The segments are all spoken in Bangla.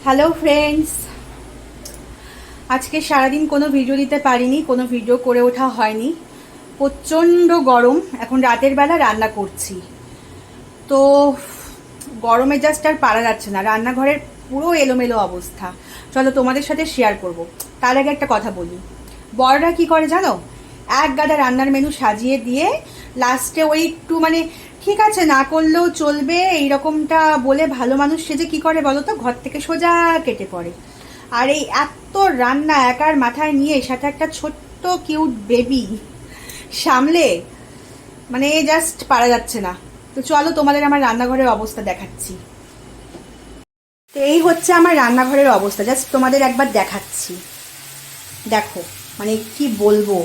হ্যালো ফ্রেন্ডস, আজকে সারাদিন কোনো ভিডিও দিতে পারিনি, কোনো ভিডিও করে ওঠা হয়নি। প্রচণ্ড গরম, এখন রাতের বেলা রান্না করছি। তো গরমে জাস্ট আর পারা যাচ্ছে না, রান্নাঘরের পুরো এলোমেলো অবস্থা। চলো তোমাদের সাথে শেয়ার করব। তার আগে একটা কথা বলি, বড়রা কি করে জানো, এক গাদা রান্নার মেনু সাজিয়ে দিয়ে লাস্টে ওই একটু ঠিক আছে না করলেও চলবে এইরকমটা বলে ভালো মানুষ সেজে কি করে বলো তো, ঘর থেকে সোজা কেটে পড়ে। আর এই এত রান্না একার মাথায় নিয়ে, সাথে একটা ছোট্ট কিউট বেবি সামলে, জাস্ট পারা যাচ্ছে না। তো চলো তোমাদের আমার রান্নাঘরের অবস্থা দেখাচ্ছি। তো এই হচ্ছে আমার রান্নাঘরের অবস্থা, জাস্ট তোমাদের একবার দেখাচ্ছি। দেখো, কি বলবো।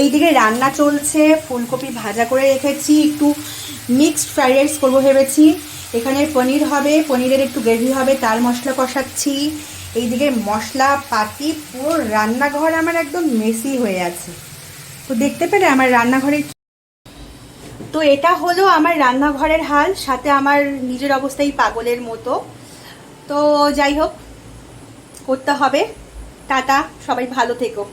এইদিকে রান্না চলছে, ফুলকপি ভাজা করে রেখেছি, একটু মিক্সড ফ্রাইড রাইস করবো ভেবেছি। এখানে পনির হবে, পনিরের একটু গ্রেভি হবে, তার মশলা কষাচ্ছি। এইদিকে মশলা পাতি, পুরো রান্নাঘর আমার একদম মেসি হয়ে আছে। তো দেখতে পেলে আমার রান্নাঘরে, তো এটা হলো আমার রান্নাঘরের হাল, সাথে আমার নিজের অবস্থাই পাগলের মতো। তো যাই হোক, করতে হবে। টাটা, সবাই ভালো থেকো।